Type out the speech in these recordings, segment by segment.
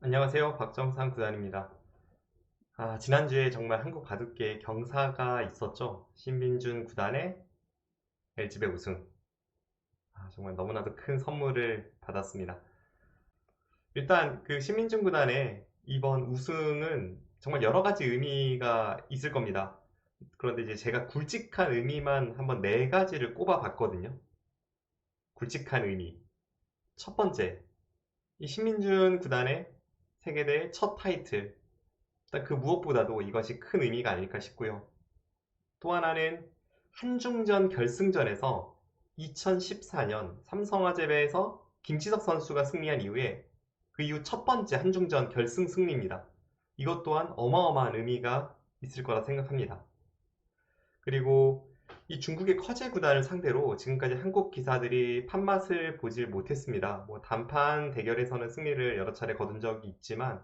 안녕하세요. 박정상 구단입니다. 지난주에 정말 한국 바둑계에 경사가 있었죠. 신민준 구단의 LG배 우승. 정말 너무나도 큰 선물을 받았습니다. 일단 그 신민준 구단의 이번 우승은 정말 여러 가지 의미가 있을 겁니다. 그런데 이제 제가 굵직한 의미만 한번 네 가지를 꼽아 봤거든요. 굵직한 의미. 첫 번째, 이 신민준 구단의 세계대회 첫 타이틀. 일단 그 무엇보다도 이것이 큰 의미가 아닐까 싶고요. 또 하나는 한중전 결승전에서 2014년 삼성화재배에서 김지석 선수가 승리한 이후에 그 이후 첫 번째 한중전 결승 승리입니다. 이것 또한 어마어마한 의미가 있을 거라 생각합니다. 그리고 이 중국의 커제 구단을 상대로 지금까지 한국 기사들이 판맛을 보질 못했습니다. 단판 대결에서는 승리를 여러 차례 거둔 적이 있지만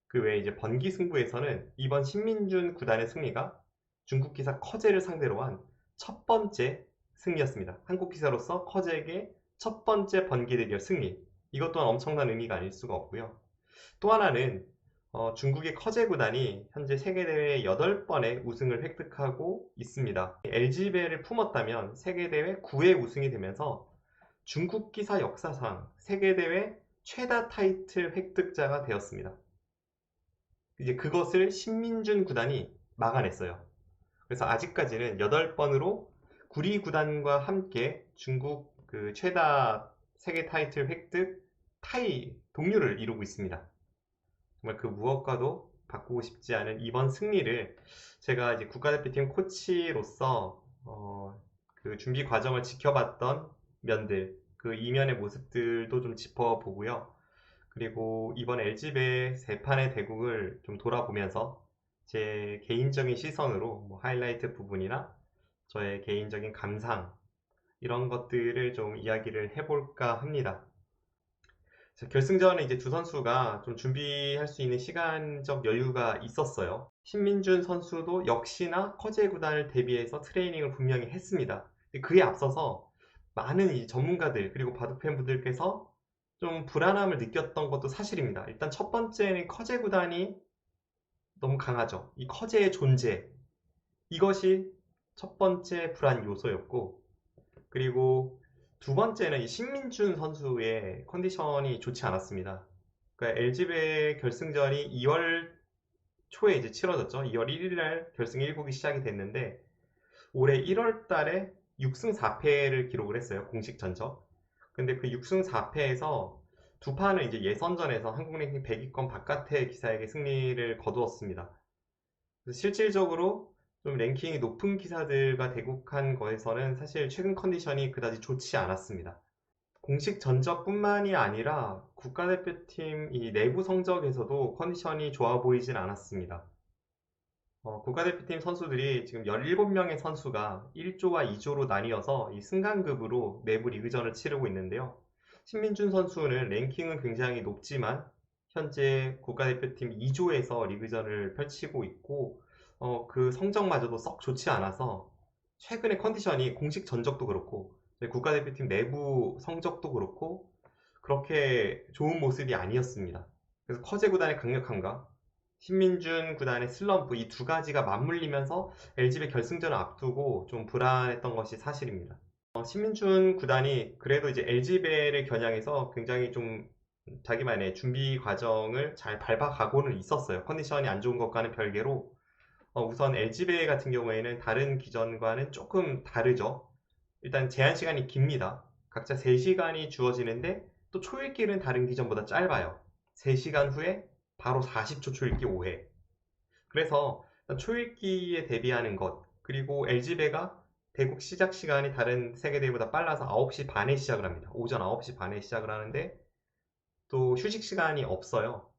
그 외에 이제 번기 승부에서는 이번 신민준 구단의 승리가 중국 기사 커제를 상대로 한 첫 번째 승리였습니다. 한국 기사로서 커제에게 첫 번째 번기 대결 승리. 이것 또한 엄청난 의미가 아닐 수가 없고요. 또 하나는 중국의 커제 구단이 현재 세계대회 8번의 우승을 획득하고 있습니다. LG배를 품었다면 세계대회 9회 우승이 되면서 중국 기사 역사상 세계대회 최다 타이틀 획득자가 되었습니다. 이제 그것을 신민준 구단이 막아냈어요. 그래서 아직까지는 8번으로 구리 구단과 함께 중국 그 최다 세계 타이틀 획득 타이 동률을 이루고 있습니다. 정말 그 무엇과도 바꾸고 싶지 않은 이번 승리를 제가 이제 국가대표팀 코치로서 그 준비 과정을 지켜봤던 면들, 그 이면의 모습들도 좀 짚어보고요. 그리고 이번 LG배 세 판의 대국을 좀 돌아보면서 제 개인적인 시선으로 하이라이트 부분이나 저의 개인적인 감상 이런 것들을 좀 이야기를 해볼까 합니다. 결승전에 이제 두 선수가 좀 준비할 수 있는 시간적 여유가 있었어요. 신민준 선수도 역시나 커제 구단을 대비해서 트레이닝을 분명히 했습니다. 그에 앞서서 많은 이 전문가들 그리고 바둑 팬분들께서 좀 불안함을 느꼈던 것도 사실입니다. 일단 첫 번째는 커제 구단이 너무 강하죠. 이 커제의 존재 이것이 첫 번째 불안 요소였고, 그리고 두 번째는 이 신민준 선수의 컨디션이 좋지 않았습니다. 그러니까 LG배 결승전이 2월 초에 이제 치러졌죠. 2월 1일 날 결승 1국이 시작이 됐는데 올해 1월 달에 6승 4패를 기록을 했어요. 공식 전적. 근데 그 6승 4패에서 두 판을 이제 예선전에서 한국 랭킹 100위권 바깥의 기사에게 승리를 거두었습니다. 그래서 실질적으로 좀 랭킹이 높은 기사들과 대국한 거에서는 사실 최근 컨디션이 그다지 좋지 않았습니다. 공식 전적뿐만이 아니라 국가대표팀 이 내부 성적에서도 컨디션이 좋아 보이진 않았습니다. 국가대표팀 선수들이 지금 17명의 선수가 1조와 2조로 나뉘어서 이 승강급으로 내부 리그전을 치르고 있는데요. 신민준 선수는 랭킹은 굉장히 높지만 현재 국가대표팀 2조에서 리그전을 펼치고 있고 그 성적마저도 썩 좋지 않아서 최근의 컨디션이 공식 전적도 그렇고 국가대표팀 내부 성적도 그렇고 그렇게 좋은 모습이 아니었습니다. 그래서 커제 구단의 강력함과 신민준 구단의 슬럼프 이 두 가지가 맞물리면서 LG배 결승전을 앞두고 좀 불안했던 것이 사실입니다. 신민준 구단이 그래도 이제 LG배를 겨냥해서 굉장히 좀 자기만의 준비 과정을 잘 밟아가고는 있었어요. 컨디션이 안 좋은 것과는 별개로 우선 LG배 같은 경우에는 다른 기전과는 조금 다르죠. 일단 제한 시간이 깁니다. 각자 3시간이 주어지는데 또 초읽기는 다른 기전보다 짧아요. 3시간 후에 바로 40초 초읽기 5회. 그래서 초읽기에 대비하는 것, 그리고 LG배가 대국 시작 시간이 다른 세계대회보다 빨라서 9시 반에 시작을 합니다. 오전 9시 반에 시작을 하는데 또 휴식 시간이 없어요.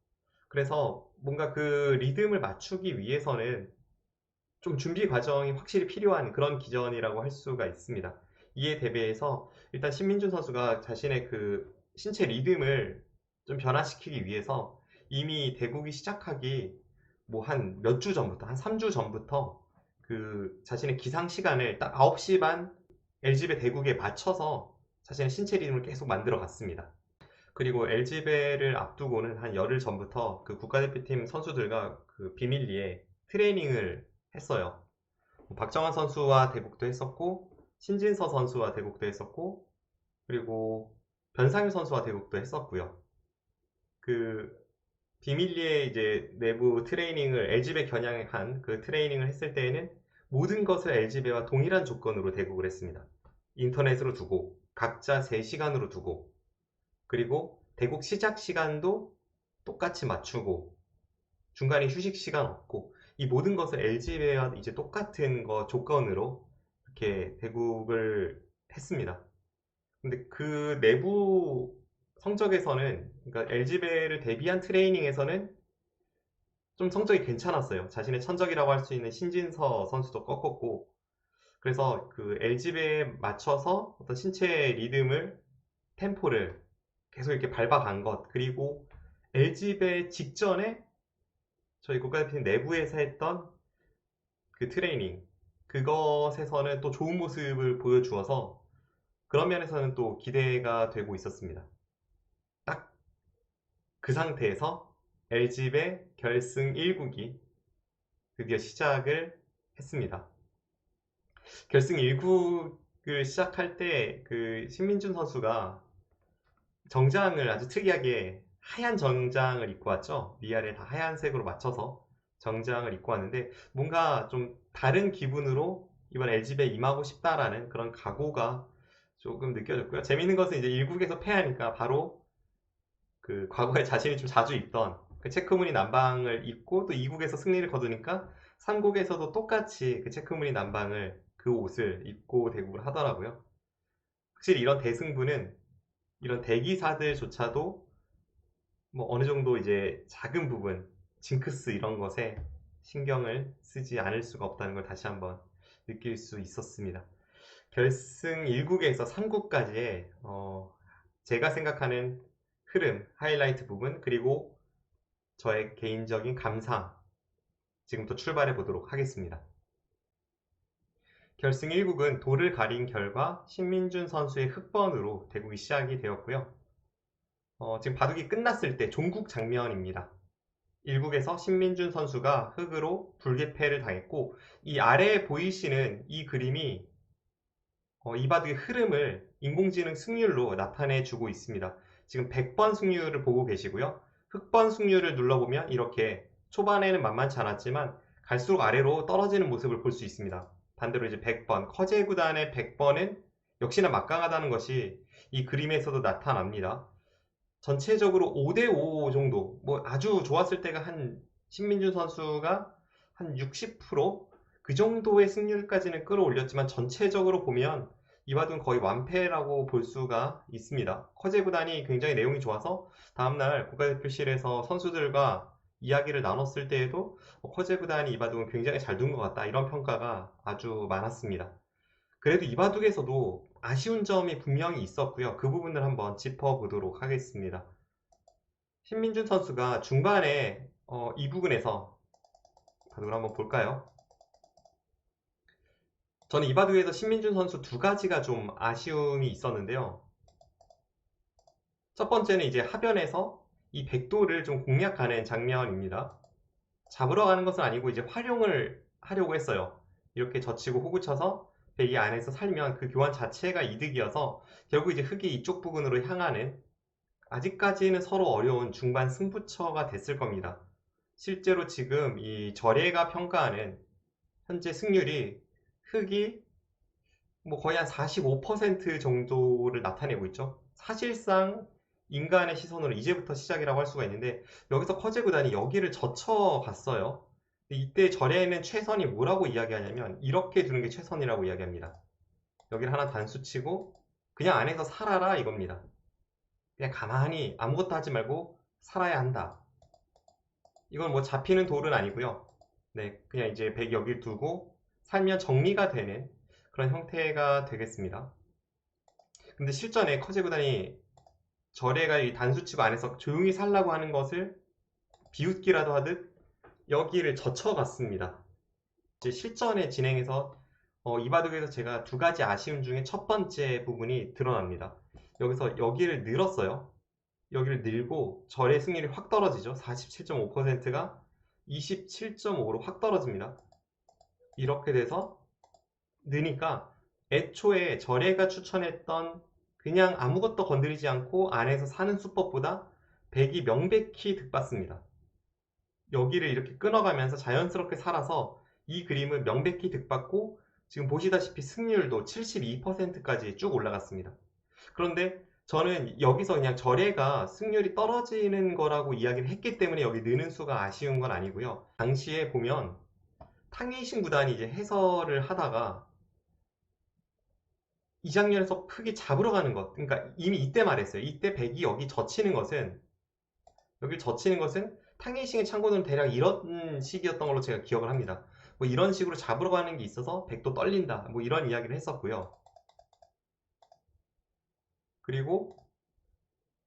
그래서 뭔가 그 리듬을 맞추기 위해서는 좀 준비 과정이 확실히 필요한 그런 기전이라고 할 수가 있습니다. 이에 대비해서 일단 신민준 선수가 자신의 그 신체 리듬을 좀 변화시키기 위해서 이미 대국이 시작하기 뭐 한 몇 주 전부터, 한 3주 전부터 그 자신의 기상 시간을 딱 9시 반 LG배 대국에 맞춰서 자신의 신체 리듬을 계속 만들어 갔습니다. 그리고 LG배를 앞두고는 한 열흘 전부터 그 국가대표팀 선수들과 그 비밀리에 트레이닝을 했어요. 박정환 선수와 대국도 했었고, 신진서 선수와 대국도 했었고, 그리고 변상윤 선수와 대국도 했었고요. 그 비밀리에 이제 내부 트레이닝을 LG배 겨냥한 그 트레이닝을 했을 때에는 모든 것을 LG배와 동일한 조건으로 대국을 했습니다. 인터넷으로 두고, 각자 3시간으로 두고, 그리고 대국 시작 시간도 똑같이 맞추고, 중간에 휴식 시간 없고, 이 모든 것을 LG배와 이제 똑같은 거 조건으로 이렇게 대국을 했습니다. 근데 그 내부 성적에서는, 그러니까 LG배를 대비한 트레이닝에서는 좀 성적이 괜찮았어요. 자신의 천적이라고 할 수 있는 신진서 선수도 꺾었고, 그래서 그 LG배에 맞춰서 어떤 신체 리듬을, 템포를 계속 이렇게 밟아간 것, 그리고 LG배 직전에 저희 국가대표팀 내부에서 했던 그 트레이닝, 그것에서는 또 좋은 모습을 보여주어서 그런 면에서는 또 기대가 되고 있었습니다. 딱 그 상태에서 LG배 결승 1국이 드디어 시작을 했습니다. 결승 1국을 시작할 때 그 신민준 선수가 정장을 아주 특이하게 하얀 정장을 입고 왔죠. 위아래 다 하얀색으로 맞춰서 정장을 입고 왔는데 뭔가 좀 다른 기분으로 이번 LG배에 임하고 싶다라는 그런 각오가 조금 느껴졌고요. 재밌는 것은 이제 1국에서 패하니까 바로 그 과거에 자신이 좀 자주 입던 그 체크무늬 남방을 입고 또 2국에서 승리를 거두니까 3국에서도 똑같이 그 체크무늬 남방을 그 옷을 입고 대국을 하더라고요. 확실히 이런 대승부는 이런 대기사들조차도 뭐 어느 정도 이제 작은 부분, 징크스 이런 것에 신경을 쓰지 않을 수가 없다는 걸 다시 한번 느낄 수 있었습니다. 결승 1국에서 3국까지의 제가 생각하는 흐름, 하이라이트 부분, 그리고 저의 개인적인 감상, 지금부터 출발해 보도록 하겠습니다. 결승 1국은 돌을 가린 결과 신민준 선수의 흑번으로 대국이 시작이 되었고요. 지금 바둑이 끝났을 때 종국 장면입니다. 1국에서 신민준 선수가 흑으로 불개패를 당했고, 이 아래에 보이시는 이 그림이 이 바둑의 흐름을 인공지능 승률로 나타내 주고 있습니다. 지금 100번 승률을 보고 계시고요. 흑번 승률을 눌러보면 이렇게 초반에는 만만치 않았지만 갈수록 아래로 떨어지는 모습을 볼 수 있습니다. 반대로 이제 100번, 커제 구단의 100번은 역시나 막강하다는 것이 이 그림에서도 나타납니다. 전체적으로 5대5 정도, 뭐 아주 좋았을 때가 한 신민준 선수가 한 60%그 정도의 승률까지는 끌어올렸지만 전체적으로 보면 이 바둑은 거의 완패라고 볼 수가 있습니다. 커제 구단이 굉장히 내용이 좋아서 다음날 국가대표실에서 선수들과 이야기를 나눴을 때에도 커제 구단이 이 바둑은 굉장히 잘 둔 것 같다, 이런 평가가 아주 많았습니다. 그래도 이 바둑에서도 아쉬운 점이 분명히 있었고요. 그 부분을 한번 짚어보도록 하겠습니다. 신민준 선수가 중반에 이 부분에서 바둑을 한번 볼까요? 저는 이 바둑에서 신민준 선수 두 가지가 좀 아쉬움이 있었는데요. 첫 번째는 이제 하변에서 이 백도를 좀 공략하는 장면입니다. 잡으러 가는 것은 아니고 이제 활용을 하려고 했어요. 이렇게 젖히고 호구 쳐서 백이 안에서 살면 그 교환 자체가 이득이어서 결국 이제 흑이 이쪽 부분으로 향하는, 아직까지는 서로 어려운 중반 승부처가 됐을 겁니다. 실제로 지금 이 절예가 평가하는 현재 승률이 흑이 뭐 거의 한 45% 정도를 나타내고 있죠. 사실상 인간의 시선으로 이제부터 시작이라고 할 수가 있는데 여기서 커제 구단이 여기를 젖혀갔어요. 이때 절예는 최선이 뭐라고 이야기하냐면 이렇게 두는 게 최선이라고 이야기합니다. 여기를 하나 단수 치고 그냥 안에서 살아라 이겁니다. 그냥 가만히 아무것도 하지 말고 살아야 한다. 이건 뭐 잡히는 돌은 아니고요. 네, 그냥 이제 백 여길 두고 살면 정리가 되는 그런 형태가 되겠습니다. 근데 실전에 커제 구단이 절에가 이 단수치고 안에서 조용히 살라고 하는 것을 비웃기라도 하듯 여기를 젖혀갔습니다. 이제 실전에 진행해서 이 바둑에서 제가 두 가지 아쉬움 중에 첫 번째 부분이 드러납니다. 여기서 여기를 늘었어요. 여기를 늘고 절의 승률이 확 떨어지죠. 47.5%가 27.5로 확 떨어집니다. 이렇게 돼서 느니까 애초에 절에가 추천했던 그냥 아무것도 건드리지 않고 안에서 사는 수법보다 100이 명백히 득받습니다. 여기를 이렇게 끊어가면서 자연스럽게 살아서 이 그림은 명백히 득받고 지금 보시다시피 승률도 72%까지 쭉 올라갔습니다. 그런데 저는 여기서 그냥 절에가 승률이 떨어지는 거라고 이야기를 했기 때문에 여기 느는 수가 아쉬운 건 아니고요. 당시에 보면 탕웨이신 구단이 이제 해설을 하다가 이 장면에서 흙이 잡으러 가는 것, 그러니까 이미 이때 말했어요. 이때 백이 여기 젖히는 것은, 여기 젖히는 것은 탕웨이싱의 참고는 대략 이런 식이었던 걸로 제가 기억을 합니다. 뭐 이런 식으로 잡으러 가는 게 있어서 백도 떨린다, 뭐 이런 이야기를 했었고요. 그리고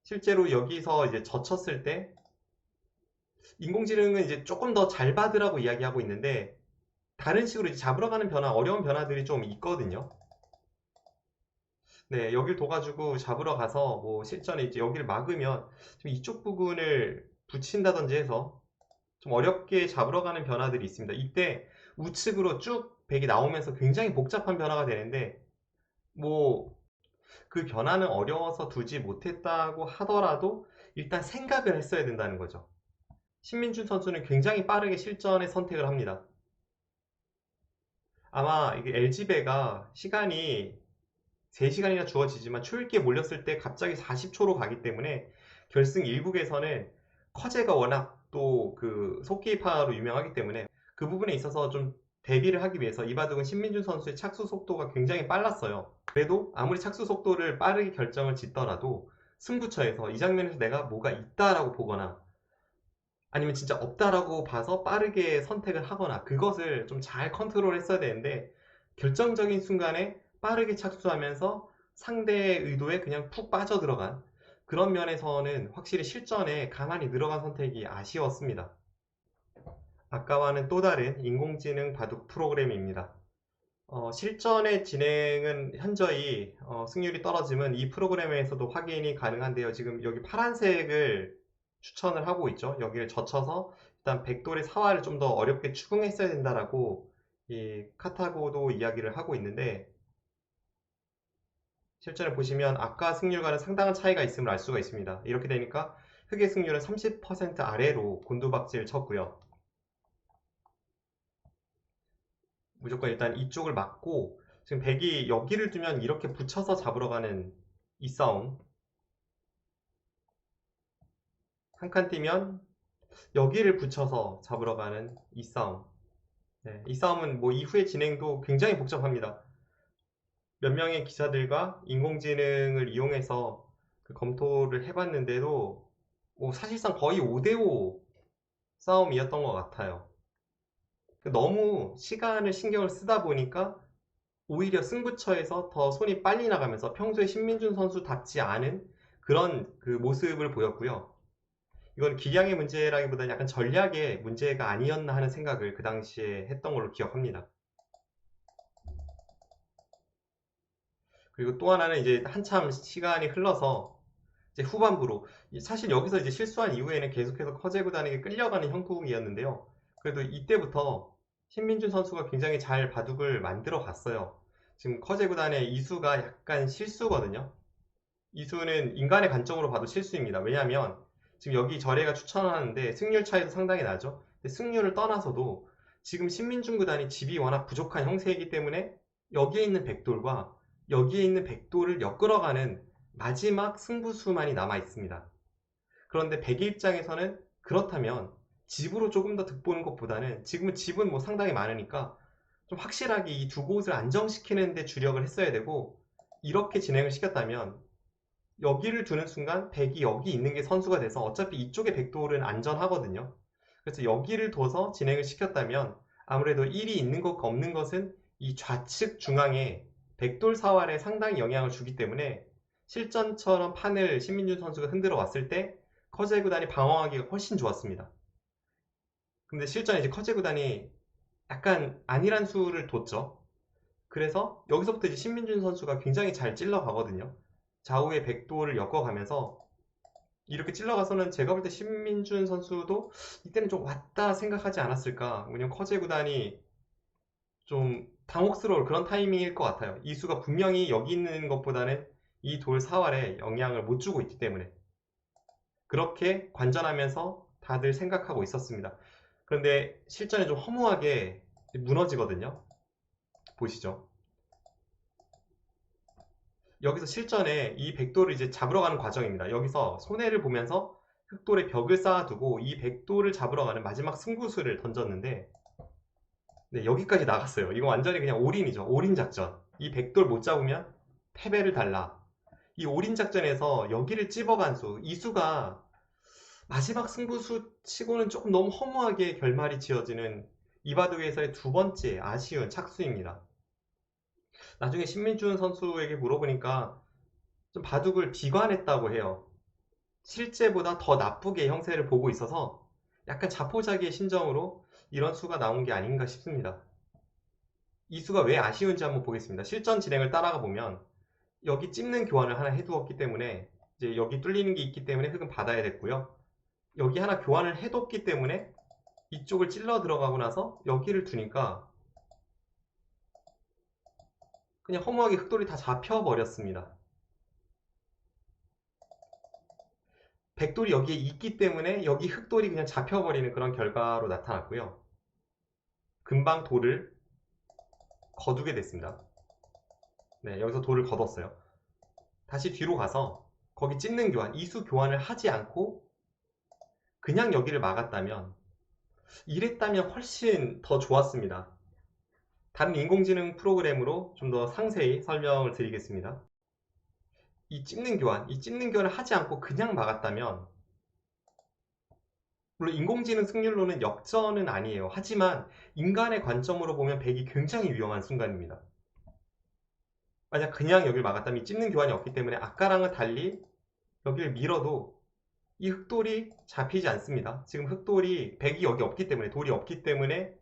실제로 여기서 이제 젖혔을 때 인공지능은 이제 조금 더 잘 받으라고 이야기하고 있는데 다른 식으로 이제 잡으러 가는 변화, 어려운 변화들이 좀 있거든요. 네, 여길 둬가지고 잡으러 가서 뭐 실전에 이제 여기를 막으면 좀 이쪽 부분을 붙인다든지 해서 좀 어렵게 잡으러 가는 변화들이 있습니다. 이때 우측으로 쭉 백이 나오면서 굉장히 복잡한 변화가 되는데 뭐 그 변화는 어려워서 두지 못했다고 하더라도 일단 생각을 했어야 된다는 거죠. 신민준 선수는 굉장히 빠르게 실전에 선택을 합니다. 아마 이게 LG배가 시간이 3시간이나 주어지지만 초읽기에 몰렸을 때 갑자기 40초로 가기 때문에 결승 1국에서는 커제가 워낙 또 그 속기파로 유명하기 때문에 그 부분에 있어서 좀 대비를 하기 위해서 이바둑은 신민준 선수의 착수 속도가 굉장히 빨랐어요. 그래도 아무리 착수 속도를 빠르게 결정을 짓더라도 승부처에서 이 장면에서 내가 뭐가 있다라고 보거나 아니면 진짜 없다라고 봐서 빠르게 선택을 하거나 그것을 좀 잘 컨트롤 했어야 되는데 결정적인 순간에 빠르게 착수하면서 상대의 의도에 그냥 푹 빠져들어간 그런 면에서는 확실히 실전에 가만히 들어간 선택이 아쉬웠습니다. 아까와는 또 다른 인공지능 바둑 프로그램입니다. 실전의 진행은 현저히 승률이 떨어지면 이 프로그램에서도 확인이 가능한데요. 지금 여기 파란색을 추천을 하고 있죠. 여기를 젖혀서 일단 백돌의 사활을 좀 더 어렵게 추궁했어야 된다라고 이 카타고도 이야기를 하고 있는데 실전에 보시면 아까 승률과는 상당한 차이가 있음을 알 수가 있습니다. 이렇게 되니까 흑의 승률은 30% 아래로 곤두박질 쳤고요. 무조건 일단 이쪽을 막고 지금 백이 여기를 두면 이렇게 붙여서 잡으러 가는 이 싸움 한 칸 뛰면 여기를 붙여서 잡으러 가는 이 싸움. 네, 이 싸움은 뭐 이후의 진행도 굉장히 복잡합니다. 몇 명의 기사들과 인공지능을 이용해서 그 검토를 해봤는데도 뭐 사실상 거의 5대5 싸움이었던 것 같아요. 너무 시간을 신경을 쓰다 보니까 오히려 승부처에서 더 손이 빨리 나가면서 평소에 신민준 선수답지 않은 그런 그 모습을 보였고요. 이건 기량의 문제라기보다는 약간 전략의 문제가 아니었나 하는 생각을 그 당시에 했던 걸로 기억합니다. 그리고 또 하나는 이제 한참 시간이 흘러서 이제 후반부로 사실 여기서 이제 실수한 이후에는 계속해서 커제 구단에게 끌려가는 형국이었는데요. 그래도 이때부터 신민준 선수가 굉장히 잘 바둑을 만들어 갔어요. 지금 커제 구단의 이수가 약간 실수거든요. 이수는 인간의 관점으로 봐도 실수입니다. 왜냐하면 지금 여기 절에가 추천하는데 승률 차이도 상당히 나죠. 근데 승률을 떠나서도 지금 신민중 구단이 집이 워낙 부족한 형세이기 때문에 여기에 있는 백돌과 여기에 있는 백돌을 엮으러가는 마지막 승부수만이 남아 있습니다. 그런데 백의 입장에서는 그렇다면 집으로 조금 더 득보는 것보다는 지금은 집은 뭐 상당히 많으니까 좀 확실하게 이 두 곳을 안정시키는 데 주력을 했어야 되고 이렇게 진행을 시켰다면 여기를 두는 순간 백이 여기 있는 게 선수가 돼서 어차피 이쪽의 백돌은 안전하거든요. 그래서 여기를 둬서 진행을 시켰다면 아무래도 1이 있는 것과 없는 것은 이 좌측 중앙에 백돌 사활에 상당히 영향을 주기 때문에 실전처럼 판을 신민준 선수가 흔들어 왔을 때 커제 구단이 방어하기가 훨씬 좋았습니다. 근데 실전에 이제 커제 구단이 약간 안일한 수를 뒀죠. 그래서 여기서부터 이제 신민준 선수가 굉장히 잘 찔러 가거든요. 좌우의 백도를 엮어가면서 이렇게 찔러가서는 제가 볼 때 신민준 선수도 이때는 좀 왔다 생각하지 않았을까. 왜냐면 커제 구단이 좀 당혹스러울 그런 타이밍일 것 같아요. 이수가 분명히 여기 있는 것보다는 이 돌 사활에 영향을 못 주고 있기 때문에 그렇게 관전하면서 다들 생각하고 있었습니다. 그런데 실전에 좀 허무하게 무너지거든요. 보시죠. 여기서 실전에 이 백돌을 이제 잡으러 가는 과정입니다. 여기서 손해를 보면서 흑돌에 벽을 쌓아두고 이 백돌을 잡으러 가는 마지막 승부수를 던졌는데 네, 여기까지 나갔어요. 이거 완전히 그냥 올인이죠. 올인 작전. 이 백돌 못 잡으면 패배를 달라. 이 올인 작전에서 여기를 찝어간 수, 이 수가 마지막 승부수 치고는 조금 너무 허무하게 결말이 지어지는 이바둑에서의 두 번째 아쉬운 착수입니다. 나중에 신민준 선수에게 물어보니까 좀 바둑을 비관했다고 해요. 실제보다 더 나쁘게 형세를 보고 있어서 약간 자포자기의 심정으로 이런 수가 나온 게 아닌가 싶습니다. 이 수가 왜 아쉬운지 한번 보겠습니다. 실전 진행을 따라가 보면 여기 찝는 교환을 하나 해두었기 때문에 이제 여기 뚫리는 게 있기 때문에 흙은 받아야 됐고요. 여기 하나 교환을 해뒀기 때문에 이쪽을 찔러 들어가고 나서 여기를 두니까 그냥 허무하게 흑돌이 다 잡혀버렸습니다. 백돌이 여기에 있기 때문에 여기 흑돌이 그냥 잡혀버리는 그런 결과로 나타났고요. 금방 돌을 거두게 됐습니다. 네, 여기서 돌을 거뒀어요. 다시 뒤로 가서 거기 찝는 교환, 이수 교환을 하지 않고 그냥 여기를 막았다면 이랬다면 훨씬 더 좋았습니다. 다른 인공지능 프로그램으로 좀 더 상세히 설명을 드리겠습니다. 이 찝는 교환을 하지 않고 그냥 막았다면 물론 인공지능 승률로는 역전은 아니에요. 하지만 인간의 관점으로 보면 백이 굉장히 위험한 순간입니다. 만약 그냥 여기를 막았다면 이 찝는 교환이 없기 때문에 아까랑은 달리 여기를 밀어도 이 흑돌이 잡히지 않습니다. 지금 흑돌이 백이 여기 없기 때문에 돌이 없기 때문에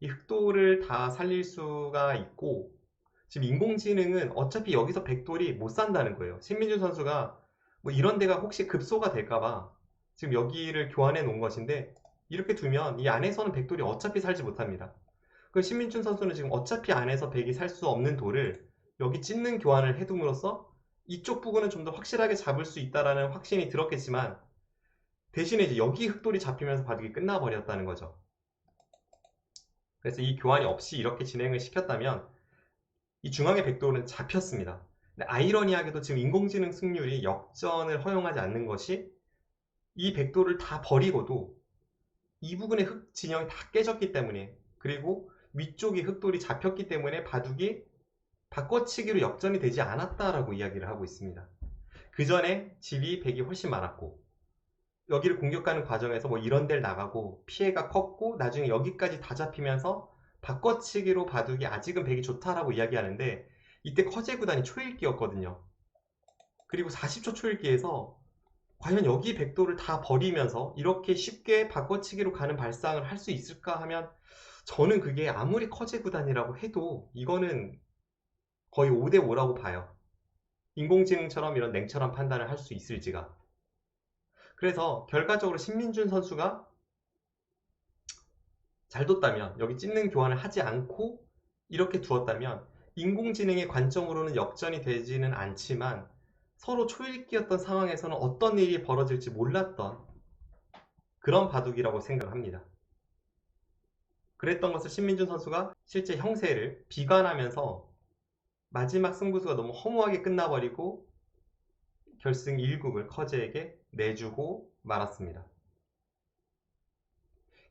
이 흑돌을 다 살릴 수가 있고 지금 인공지능은 어차피 여기서 백돌이 못 산다는 거예요. 신민준 선수가 뭐 이런 데가 혹시 급소가 될까봐 지금 여기를 교환해 놓은 것인데 이렇게 두면 이 안에서는 백돌이 어차피 살지 못합니다. 그 신민준 선수는 지금 어차피 안에서 백이 살 수 없는 돌을 여기 찢는 교환을 해둠으로써 이쪽 부분은 좀 더 확실하게 잡을 수 있다라는 확신이 들었겠지만 대신에 이제 여기 흑돌이 잡히면서 바둑이 끝나버렸다는 거죠. 그래서 이 교환이 없이 이렇게 진행을 시켰다면 이 중앙의 백돌은 잡혔습니다. 근데 아이러니하게도 지금 인공지능 승률이 역전을 허용하지 않는 것이 이 백돌을 다 버리고도 이 부분의 흑 진영이 다 깨졌기 때문에 그리고 위쪽이 흑돌이 잡혔기 때문에 바둑이 바꿔치기로 역전이 되지 않았다라고 이야기를 하고 있습니다. 그 전에 질이 백이 훨씬 많았고 여기를 공격하는 과정에서 뭐 이런 데를 나가고 피해가 컸고 나중에 여기까지 다 잡히면서 바꿔치기로 바둑이 아직은 백이 좋다라고 이야기하는데 이때 커제 구단이 초읽기였거든요. 그리고 40초 초읽기에서 과연 여기 백도를 다 버리면서 이렇게 쉽게 바꿔치기로 가는 발상을 할 수 있을까 하면 저는 그게 아무리 커제 구단이라고 해도 이거는 거의 5대5라고 봐요. 인공지능처럼 이런 냉철한 판단을 할 수 있을지가. 그래서 결과적으로 신민준 선수가 잘 뒀다면 여기 찝는 교환을 하지 않고 이렇게 두었다면 인공지능의 관점으로는 역전이 되지는 않지만 서로 초읽기였던 상황에서는 어떤 일이 벌어질지 몰랐던 그런 바둑이라고 생각합니다. 그랬던 것을 신민준 선수가 실제 형세를 비관하면서 마지막 승부수가 너무 허무하게 끝나버리고 결승 1국을 커제에게 내주고 말았습니다.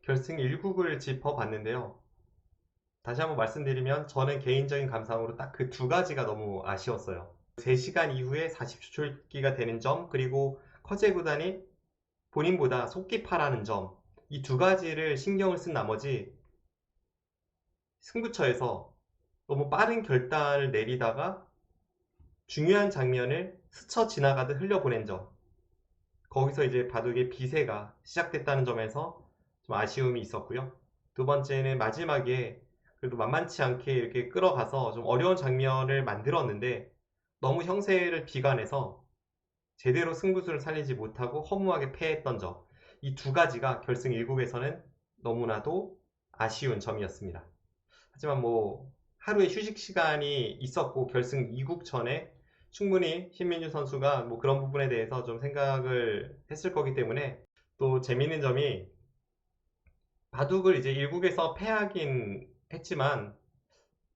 결승 1국을 짚어봤는데요. 다시 한번 말씀드리면 저는 개인적인 감상으로 딱 그 두 가지가 너무 아쉬웠어요. 3시간 이후에 40초 초읽기가 되는 점 그리고 커제 구단이 본인보다 속기파라는 점 이 두 가지를 신경을 쓴 나머지 승부처에서 너무 빠른 결단을 내리다가 중요한 장면을 스쳐 지나가듯 흘려보낸 점 거기서 이제 바둑의 비세가 시작됐다는 점에서 좀 아쉬움이 있었고요. 두 번째는 마지막에 그래도 만만치 않게 이렇게 끌어가서 좀 어려운 장면을 만들었는데 너무 형세를 비관해서 제대로 승부수를 살리지 못하고 허무하게 패했던 점, 이 두 가지가 결승 1국에서는 너무나도 아쉬운 점이었습니다. 하지만 뭐 하루의 휴식 시간이 있었고 결승 2국 전에 충분히 신민주 선수가 뭐 그런 부분에 대해서 좀 생각을 했을 거기 때문에, 또 재밌는 점이 바둑을 이제 1국에서 패하긴 했지만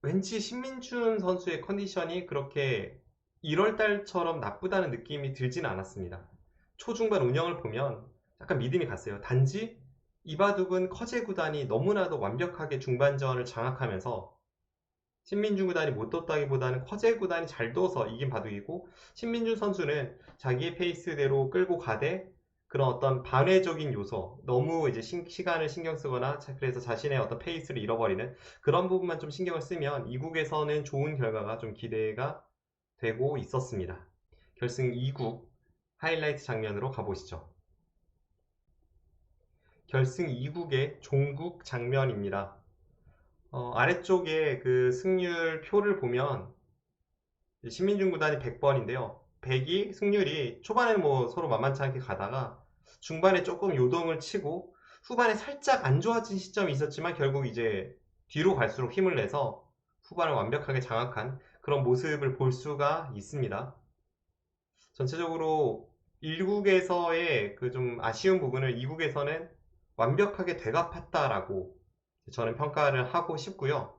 왠지 신민준 선수의 컨디션이 그렇게 1월달처럼 나쁘다는 느낌이 들진 않았습니다. 초중반 운영을 보면 약간 믿음이 갔어요. 단지 이바둑은 커제 구단이 너무나도 완벽하게 중반전을 장악하면서 신민준 구단이 못 뒀다기보다는 커제 구단이 잘 둬서 이긴 바둑이고, 신민준 선수는 자기의 페이스대로 끌고 가되 그런 어떤 반회적인 요소, 너무 이제 시간을 신경 쓰거나 그래서 자신의 어떤 페이스를 잃어버리는 그런 부분만 좀 신경을 쓰면 이국에서는 좋은 결과가 좀 기대가 되고 있었습니다. 결승 2국 하이라이트 장면으로 가보시죠. 결승 2국의 종국 장면입니다. 아래쪽에 그 승률 표를 보면 신민준 구단이 100번인데요. 100이 승률이 초반에는 뭐 서로 만만치 않게 가다가 중반에 조금 요동을 치고 후반에 살짝 안 좋아진 시점이 있었지만 결국 이제 뒤로 갈수록 힘을 내서 후반을 완벽하게 장악한 그런 모습을 볼 수가 있습니다. 전체적으로 1국에서의 그 좀 아쉬운 부분을 2국에서는 완벽하게 되갚았다라고 저는 평가를 하고 싶고요.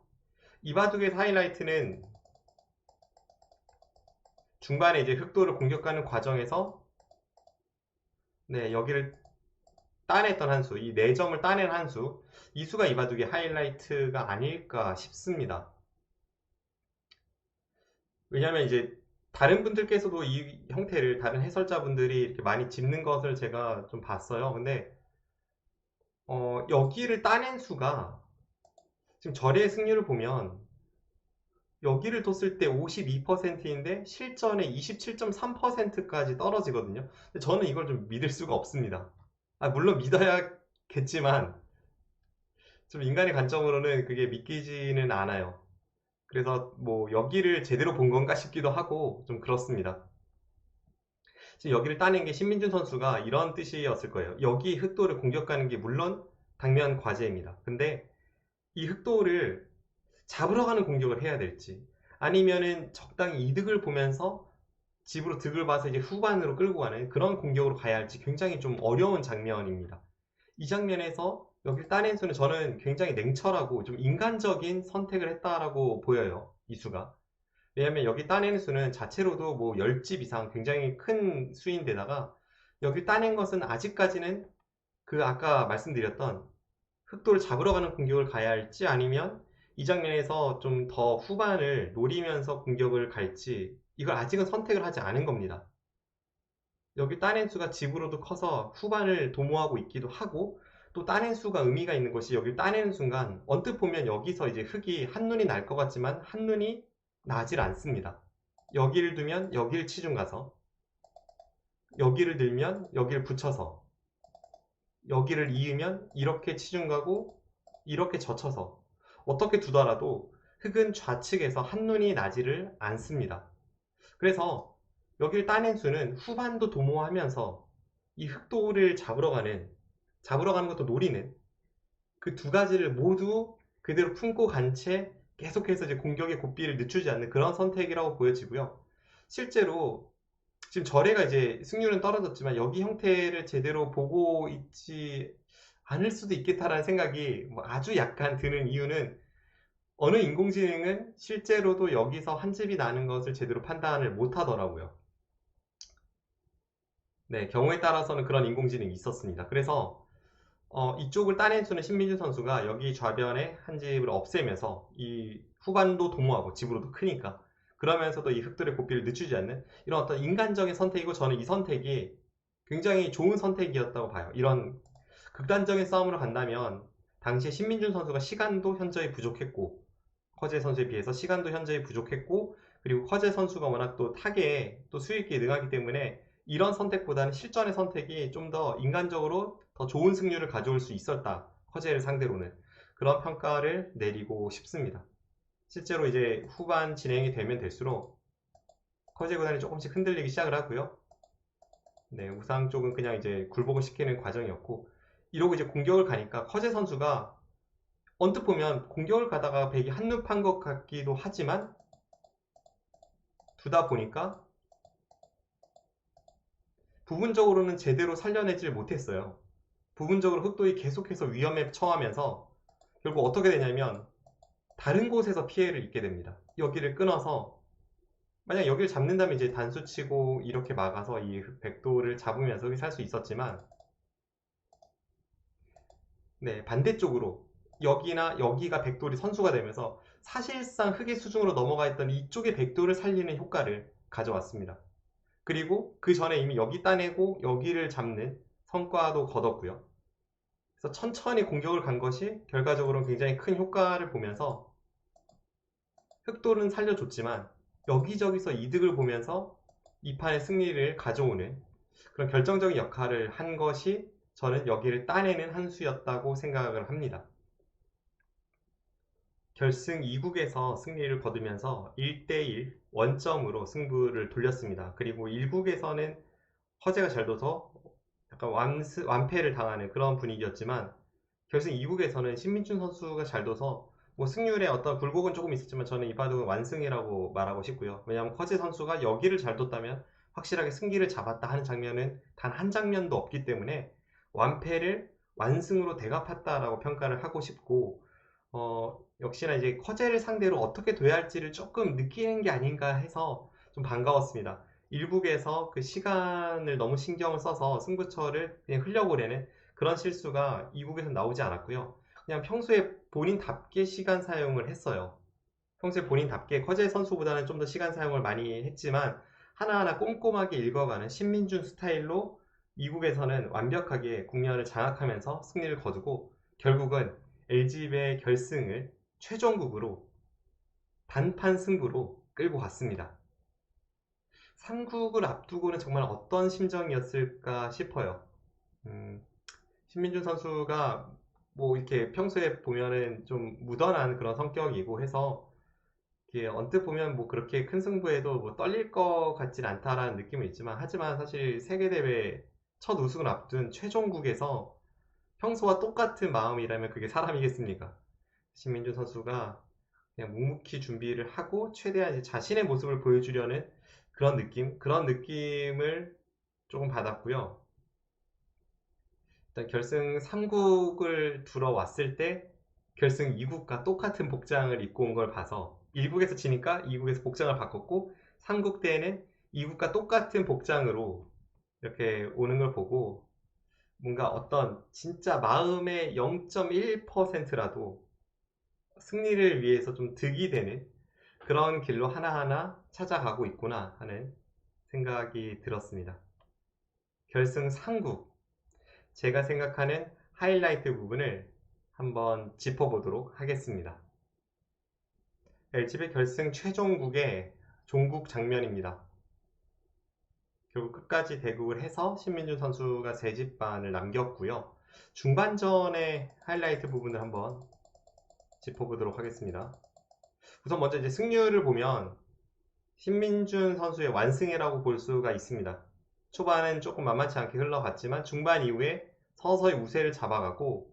이바둑의 하이라이트는 중반에 이제 흑도를 공격하는 과정에서 여기를 따냈던 한 수, 이 4점을 따낸 한 수, 이 수가 이바둑의 하이라이트가 아닐까 싶습니다. 왜냐하면 이제 다른 분들께서도 이 형태를, 다른 해설자분들이 이렇게 많이 짚는 것을 제가 좀 봤어요. 근데 여기를 따낸 수가 지금 절의 승률을 보면 여기를 뒀을 때 52%인데 실전에 27.3%까지 떨어지거든요. 근데 저는 이걸 좀 믿을 수가 없습니다. 물론 믿어야겠지만 좀 인간의 관점으로는 그게 믿기지는 않아요. 그래서 뭐 여기를 제대로 본 건가 싶기도 하고 좀 그렇습니다. 지금 여기를 따낸 게 신민준 선수가 이런 뜻이었을 거예요. 여기 흑도를 공격하는 게 물론 당면 과제입니다. 근데 이 흑도를 잡으러 가는 공격을 해야 될지, 아니면은 적당히 이득을 보면서 집으로 득을 봐서 이제 후반으로 끌고 가는 그런 공격으로 가야 할지 굉장히 좀 어려운 장면입니다. 이 장면에서 여기를 따낸 수는 저는 굉장히 냉철하고 좀 인간적인 선택을 했다라고 보여요. 이 수가. 왜냐면 여기 따낸 수는 자체로도 뭐 10집 이상 굉장히 큰 수인데다가 여기 따낸 것은 아직까지는 그 아까 말씀드렸던 흑도를 잡으러 가는 공격을 가야 할지, 아니면 이 장면에서 좀 더 후반을 노리면서 공격을 갈지, 이걸 아직은 선택을 하지 않은 겁니다. 여기 따낸 수가 집으로도 커서 후반을 도모하고 있기도 하고, 또 따낸 수가 의미가 있는 것이 여기 따내는 순간 언뜻 보면 여기서 이제 흙이 한눈이 날 것 같지만 한눈이 나질 않습니다. 여기를 두면 여기를 치중 가서, 여기를 들면 여기를 붙여서, 여기를 이으면 이렇게 치중 가고 이렇게 젖혀서, 어떻게 두더라도 흙은 좌측에서 한눈이 나지를 않습니다. 그래서 여기를 따낸 수는 후반도 도모하면서 이 흑도를 잡으러 가는 것도 노리는 그 두 가지를 모두 그대로 품고 간 채 계속해서 이제 공격의 고삐를 늦추지 않는 그런 선택이라고 보여지고요. 실제로 지금 절에가 이제 승률은 떨어졌지만 여기 형태를 제대로 보고 있지 않을 수도 있겠다라는 생각이 뭐 아주 약간 드는 이유는, 어느 인공지능은 실제로도 여기서 한 집이 나는 것을 제대로 판단을 못 하더라고요. 네, 경우에 따라서는 그런 인공지능이 있었습니다. 그래서 이쪽을 따낸 수는 신민준 선수가 여기 좌변에 한 집을 없애면서 이 후반도 도모하고 집으로도 크니까 그러면서도 이 흑들의 고삐를 늦추지 않는 이런 어떤 인간적인 선택이고, 저는 이 선택이 굉장히 좋은 선택이었다고 봐요. 이런 극단적인 싸움으로 간다면 당시에 신민준 선수가 시간도 현저히 부족했고, 커제 선수에 비해서 시간도 현저히 부족했고, 그리고 커제 선수가 워낙 또 타계에 또 수익이 능하기 때문에 이런 선택보다는 실전의 선택이 좀 더 인간적으로 더 좋은 승률을 가져올 수 있었다. 커제를 상대로는 그런 평가를 내리고 싶습니다. 실제로 이제 후반 진행이 되면 될수록 커제 구단이 조금씩 흔들리기 시작을 하고요. 네, 우상 쪽은 그냥 이제 굴복을 시키는 과정이었고, 이러고 이제 공격을 가니까 커제 선수가 언뜻 보면 공격을 가다가 백이 한눈 판 것 같기도 하지만 두다 보니까 부분적으로는 제대로 살려내질 못했어요. 부분적으로 흑도이 계속해서 위험에 처하면서 결국 어떻게 되냐면 다른 곳에서 피해를 입게 됩니다. 여기를 끊어서 만약 여기를 잡는다면 이제 단수 치고 이렇게 막아서 이 백도를 잡으면서 살 수 있었지만, 네, 반대쪽으로 여기나 여기가 백돌이 선수가 되면서 사실상 흑의 수중으로 넘어가 있던 이쪽의 백돌을 살리는 효과를 가져왔습니다. 그리고 그 전에 이미 여기 따내고 여기를 잡는 성과도 거뒀고요. 그래서 천천히 공격을 간 것이 결과적으로 굉장히 큰 효과를 보면서 흑돌은 살려줬지만 여기저기서 이득을 보면서 이 판의 승리를 가져오는 그런 결정적인 역할을 한 것이 저는 여기를 따내는 한 수였다고 생각을 합니다. 결승 2국에서 승리를 거두면서 1대1 원점으로 승부를 돌렸습니다. 그리고 1국에서는 허재가 잘 둬서 약간 완패를 당하는 그런 분위기였지만 결승 2국에서는 신민준 선수가 잘 둬서 뭐 승률에 어떤 굴곡은 조금 있었지만 저는 이 바둑은 완승이라고 말하고 싶고요. 왜냐하면 커제 선수가 여기를 잘 뒀다면 확실하게 승기를 잡았다 하는 장면은 단 한 장면도 없기 때문에 완패를 완승으로 대갚았다라고 평가를 하고 싶고, 역시나 이제 커제를 상대로 어떻게 둬야 할지를 조금 느끼는 게 아닌가 해서 좀 반가웠습니다. 일국에서 그 시간을 너무 신경을 써서 승부처를 그냥 흘려보내는 그런 실수가 이국에서 나오지 않았고요. 그냥 평소에 본인답게 시간 사용을 했어요. 평소에 본인답게 커제 선수보다는 좀 더 시간 사용을 많이 했지만 하나하나 꼼꼼하게 읽어가는 신민준 스타일로 이국에서는 완벽하게 국면을 장악하면서 승리를 거두고 결국은 LG의 결승을 최종국으로 단판 승부로 끌고 갔습니다. 3국을 앞두고는 정말 어떤 심정이었을까 싶어요. 신민준 선수가 뭐 이렇게 평소에 보면은 좀 무던한 그런 성격이고 해서 이게 언뜻 보면 뭐 그렇게 큰 승부에도 뭐 떨릴 것 같진 않다라는 느낌은 있지만, 하지만 사실 세계대회 첫 우승을 앞둔 최종국에서 평소와 똑같은 마음이라면 그게 사람이겠습니까? 신민준 선수가 그냥 묵묵히 준비를 하고 최대한 이제 자신의 모습을 보여주려는 그런 느낌을 조금 받았고요. 일단 결승 3국을 들어왔을 때 결승 2국과 똑같은 복장을 입고 온 걸 봐서 1국에서 지니까 2국에서 복장을 바꿨고 3국 때에는 2국과 똑같은 복장으로 이렇게 오는 걸 보고 뭔가 어떤 진짜 마음의 0.1%라도 승리를 위해서 좀 득이 되는 그런 길로 하나하나 찾아가고 있구나 하는 생각이 들었습니다. 결승 3국, 제가 생각하는 하이라이트 부분을 한번 짚어보도록 하겠습니다. LG배 결승 최종국의 종국 장면입니다. 결국 끝까지 대국을 해서 신민준 선수가 세집반을 남겼고요. 중반전의 하이라이트 부분을 한번 짚어보도록 하겠습니다. 우선 먼저 이제 승률을 보면 신민준 선수의 완승이라고 볼 수가 있습니다. 초반은 조금 만만치 않게 흘러갔지만 중반 이후에 서서히 우세를 잡아가고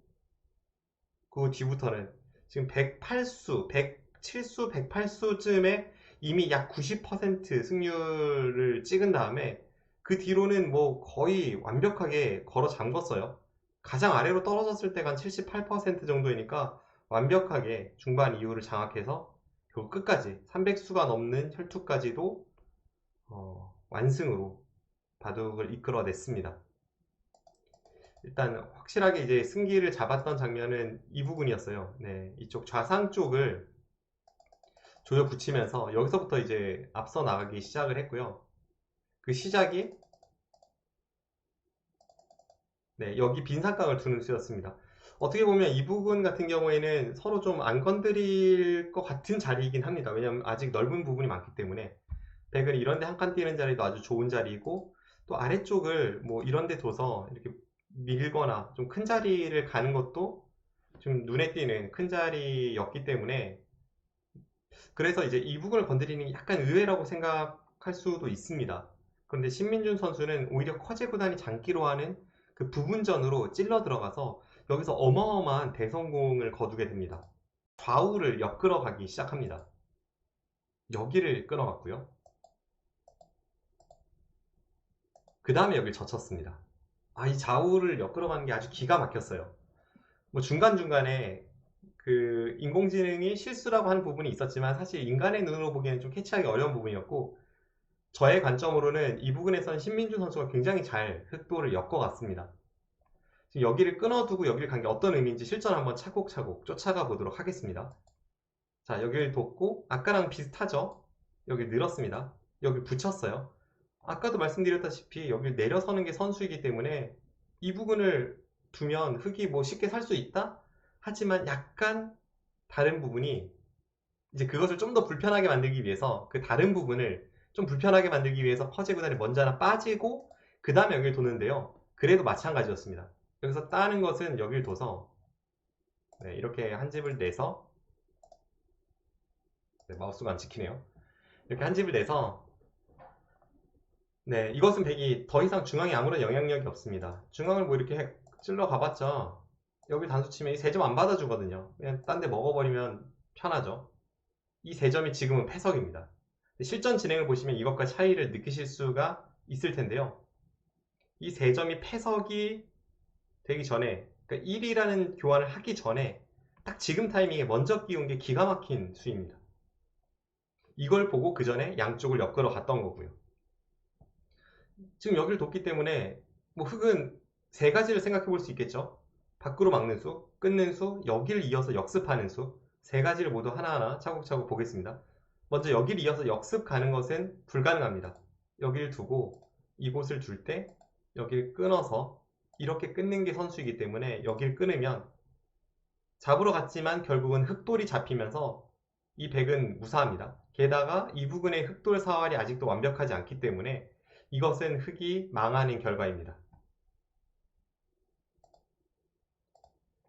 그 뒤부터는 지금 108수, 107수, 108수쯤에 이미 약 90% 승률을 찍은 다음에 그 뒤로는 뭐 거의 완벽하게 걸어 잠궜어요. 가장 아래로 떨어졌을 때가 한 78% 정도이니까 완벽하게 중반 이후를 장악해서 결국 끝까지 300수가 넘는 혈투까지도 완승으로 바둑을 이끌어냈습니다. 일단 확실하게 이제 승기를 잡았던 장면은 이 부분이었어요. 네, 이쪽 좌상 쪽을 조여 붙이면서 여기서부터 이제 앞서 나가기 시작을 했고요. 그 시작이 네, 여기 빈상각을 두는 수였습니다. 어떻게 보면 이 부분 같은 경우에는 서로 좀 안 건드릴 것 같은 자리이긴 합니다. 왜냐하면 아직 넓은 부분이 많기 때문에 백은 이런데 한 칸 띄는 자리도 아주 좋은 자리이고 또 아래쪽을 뭐 이런데 둬서 이렇게 밀거나 좀 큰 자리를 가는 것도 좀 눈에 띄는 큰 자리였기 때문에 그래서 이제 이 부분을 건드리는 게 약간 의외라고 생각할 수도 있습니다. 그런데 신민준 선수는 오히려 커제 구단이 장기로 하는 그 부분전으로 찔러 들어가서 여기서 어마어마한 대성공을 거두게 됩니다. 좌우를 엮으러 가기 시작합니다. 여기를 끊어갔고요. 그 다음에 여기를 젖혔습니다. 이 좌우를 엮으러 가는 게 아주 기가 막혔어요. 뭐 중간중간에 그 인공지능이 실수라고 하는 부분이 있었지만 사실 인간의 눈으로 보기에는 좀 캐치하기 어려운 부분이었고, 저의 관점으로는 이 부분에서는 신민준 선수가 굉장히 잘 흑도를 엮어갔습니다. 지금 여기를 끊어두고 여기를 간 게 어떤 의미인지 실전 한번 차곡차곡 쫓아가 보도록 하겠습니다. 자, 여기를 뒀고 아까랑 비슷하죠? 여기 늘었습니다. 여기 붙였어요. 아까도 말씀드렸다시피 여기 내려서는 게 선수이기 때문에 이 부분을 두면 흙이 뭐 쉽게 살 수 있다? 하지만 약간 다른 부분이, 이제 그것을 좀 더 불편하게 만들기 위해서 그 다른 부분을 좀 불편하게 만들기 위해서 퍼제 구단이 먼저 하나 빠지고 그 다음에 여기를 도는데요. 그래도 마찬가지였습니다. 여기서 따는 것은 여기를 둬서 이렇게 한 집을 내서, 마우스가 안 찍히네요. 이렇게 한 집을 내서, 이것은 백이 더 이상 중앙에 아무런 영향력이 없습니다. 중앙을 뭐 이렇게 찔러 가봤자 여기 단수 치면 이 3점 안 받아주거든요. 그냥 딴 데 먹어버리면 편하죠. 이 3점이 지금은 패석입니다. 실전 진행을 보시면 이것과 차이를 느끼실 수가 있을 텐데요. 이 3점이 패석이 되기 전에, 그러니까 1이라는 교환을 하기 전에 딱 지금 타이밍에 먼저 끼운 게 기가 막힌 수입니다. 이걸 보고 그 전에 양쪽을 엮으러 갔던 거고요. 지금 여기를 뒀기 때문에 뭐 흙은 3가지를 생각해 볼 수 있겠죠. 밖으로 막는 수, 끊는 수, 여기를 이어서 역습하는 수, 3가지를 모두 하나하나 차곡차곡 보겠습니다. 먼저 여기를 이어서 역습 가는 것은 불가능합니다. 여기를 두고 이곳을 둘 때 여기를 끊어서 이렇게 끊는 게 선수이기 때문에 여기를 끊으면 잡으러 갔지만 결국은 흑돌이 잡히면서 이 백은 무사합니다. 게다가 이 부분의 흑돌 사활이 아직도 완벽하지 않기 때문에 이것은 흑이 망하는 결과입니다.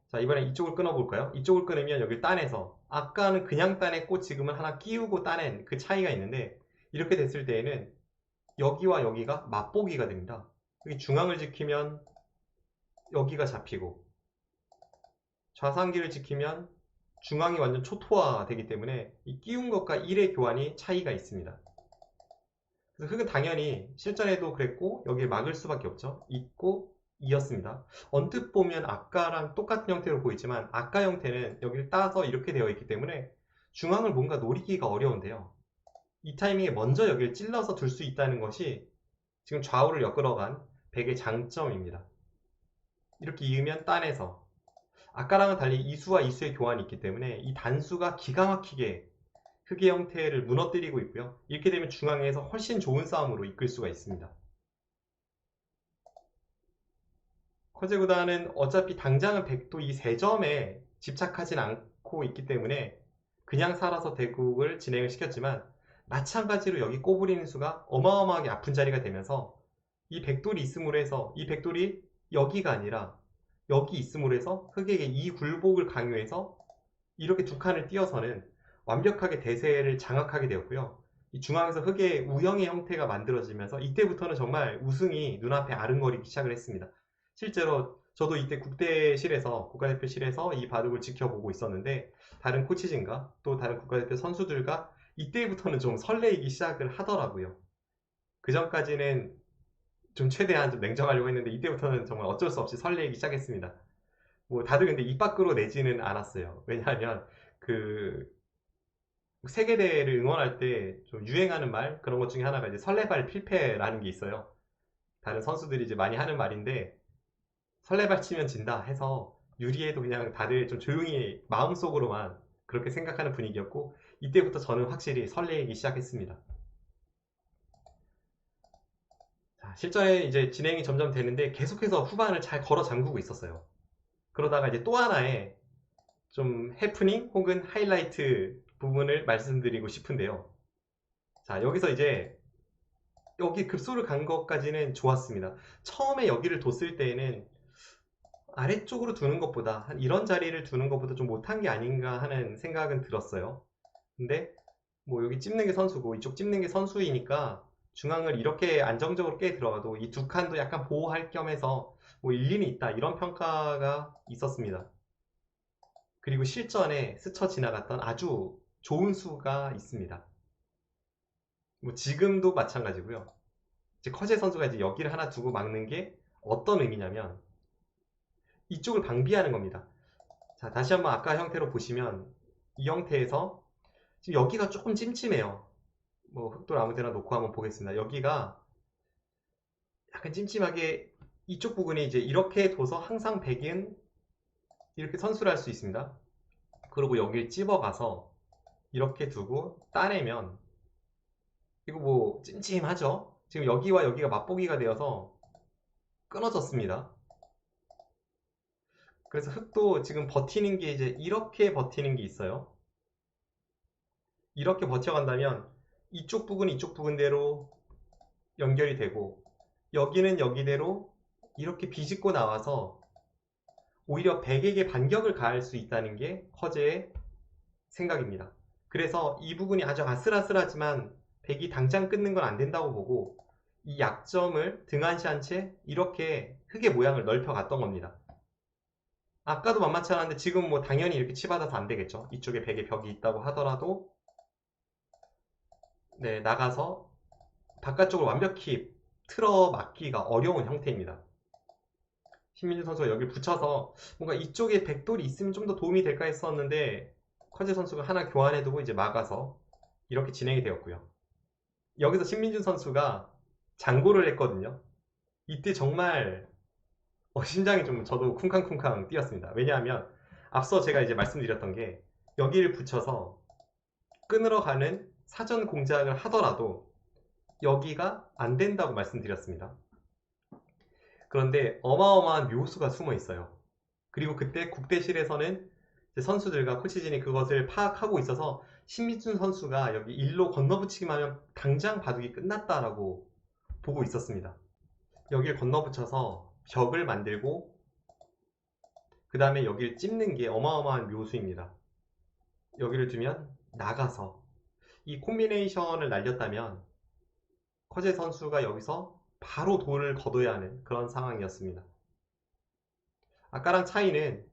자, 이번엔 이쪽을 끊어볼까요? 이쪽을 끊으면 여기를 따내서, 아까는 그냥 따냈고 지금은 하나 끼우고 따낸 그 차이가 있는데, 이렇게 됐을 때에는 여기와 여기가 맛보기가 됩니다. 여기 중앙을 지키면 여기가 잡히고, 좌상기를 지키면 중앙이 완전 초토화 되기 때문에 이 끼운 것과 1의 교환이 차이가 있습니다. 그래서 흑은 당연히 실전에도 그랬고 여기를 막을 수밖에 없죠. 있고 이었습니다. 언뜻 보면 아까랑 똑같은 형태로 보이지만 아까 형태는 여기를 따서 이렇게 되어 있기 때문에 중앙을 뭔가 노리기가 어려운데요. 이 타이밍에 먼저 여기를 찔러서 둘 수 있다는 것이 지금 좌우를 엮으러간 백의 장점입니다. 이렇게 이으면 따내서, 아까랑은 달리 이수와 이수의 교환이 있기 때문에 이 단수가 기가 막히게 흑의 형태를 무너뜨리고 있고요. 이렇게 되면 중앙에서 훨씬 좋은 싸움으로 이끌 수가 있습니다. 커제 구단은 어차피 당장은 백도 이 3점에 집착하진 않고 있기 때문에 그냥 살아서 대국을 진행을 시켰지만, 마찬가지로 여기 꼬부리는 수가 어마어마하게 아픈 자리가 되면서 이 백돌이 있음으로 해서 이 백돌이 여기가 아니라 여기 있음으로 해서 흑에게 이 굴복을 강요해서 이렇게 두 칸을 띄어서는 완벽하게 대세를 장악하게 되었고요. 이 중앙에서 흑의 우형의 형태가 만들어지면서 이때부터는 정말 우승이 눈앞에 아른거리기 시작을 했습니다. 실제로 저도 이때 국대실에서, 국가대표실에서 이 바둑을 지켜보고 있었는데, 다른 코치진과 또 다른 국가대표 선수들과 이때부터는 좀 설레이기 시작을 하더라고요. 그 전까지는 좀 최대한 좀 냉정하려고 했는데 이때부터는 정말 어쩔 수 없이 설레이기 시작했습니다. 뭐 다들 근데 입 밖으로 내지는 않았어요. 왜냐하면 그 세계대회를 응원할 때 좀 유행하는 말, 그런 것 중에 하나가 이제 설레발 필패라는 게 있어요. 다른 선수들이 이제 많이 하는 말인데, 설레발 치면 진다 해서 유리해도 그냥 다들 좀 조용히 마음속으로만 그렇게 생각하는 분위기였고, 이때부터 저는 확실히 설레기 시작했습니다. 자, 실전에 이제 진행이 점점 되는데 계속해서 후반을 잘 걸어 잠그고 있었어요. 그러다가 이제 또 하나의 좀 해프닝 혹은 하이라이트 부분을 말씀드리고 싶은데요. 자, 여기서 이제 여기 급소를 간 것까지는 좋았습니다. 처음에 여기를 뒀을 때에는 아래쪽으로 두는 것보다, 이런 자리를 두는 것보다 좀 못한 게 아닌가 하는 생각은 들었어요. 근데 뭐 여기 찝는 게 선수고 이쪽 찝는 게 선수이니까 중앙을 이렇게 안정적으로 깨 들어가도 이 두 칸도 약간 보호할 겸해서 뭐 일리는 있다 이런 평가가 있었습니다. 그리고 실전에 스쳐 지나갔던 아주 좋은 수가 있습니다. 뭐 지금도 마찬가지고요. 이제 커제 선수가 이제 여기를 하나 두고 막는 게 어떤 의미냐면 이쪽을 방비하는 겁니다. 자, 다시 한번 아까 형태로 보시면 이 형태에서 지금 여기가 조금 찜찜해요. 뭐 흑돌 아무 데나 놓고 한번 보겠습니다. 여기가 약간 찜찜하게 이쪽 부분이 이제 이렇게 둬서 항상 백인 이렇게 선수를 할 수 있습니다. 그리고 여기를 찝어가서 이렇게 두고 따내면 이거 뭐 찜찜하죠? 지금 여기와 여기가 맛보기가 되어서 끊어졌습니다. 그래서 흑도 지금 버티는 게 이제 이렇게 버티는 게 있어요. 이렇게 버텨간다면 이쪽 부분 이쪽 부분대로 연결이 되고 여기는 여기대로 이렇게 비집고 나와서 오히려 백에게 반격을 가할 수 있다는 게 허재의 생각입니다. 그래서 이 부분이 아주 아슬아슬하지만 백이 당장 끊는 건 안 된다고 보고 이 약점을 등한시한 채 이렇게 흙의 모양을 넓혀 갔던 겁니다. 아까도 만만치 않았는데 지금 뭐 당연히 이렇게 치받아서 안 되겠죠. 이쪽에 백의 벽이 있다고 하더라도 네, 나가서 바깥쪽을 완벽히 틀어 막기가 어려운 형태입니다. 신민준 선수가 여기 붙여서 뭔가 이쪽에 백돌이 있으면 좀 더 도움이 될까 했었는데 커제 선수가 하나 교환해두고 이제 막아서 이렇게 진행이 되었고요. 여기서 신민준 선수가 장고를 했거든요. 이때 정말 심장이 좀 저도 쿵쾅쿵쾅 뛰었습니다. 왜냐하면 앞서 제가 이제 말씀드렸던 게 여기를 붙여서 끊으러 가는 사전 공작을 하더라도 여기가 안 된다고 말씀드렸습니다. 그런데 어마어마한 묘수가 숨어 있어요. 그리고 그때 국대실에서는 선수들과 코치진이 그것을 파악하고 있어서 신민준 선수가 여기 일로 건너붙이기만 하면 당장 바둑이 끝났다라고 보고 있었습니다. 여기를 건너붙여서 벽을 만들고 그 다음에 여기를 찝는 게 어마어마한 묘수입니다. 여기를 두면 나가서 이 콤비네이션을 날렸다면 커제 선수가 여기서 바로 돌을 거둬야 하는 그런 상황이었습니다. 아까랑 차이는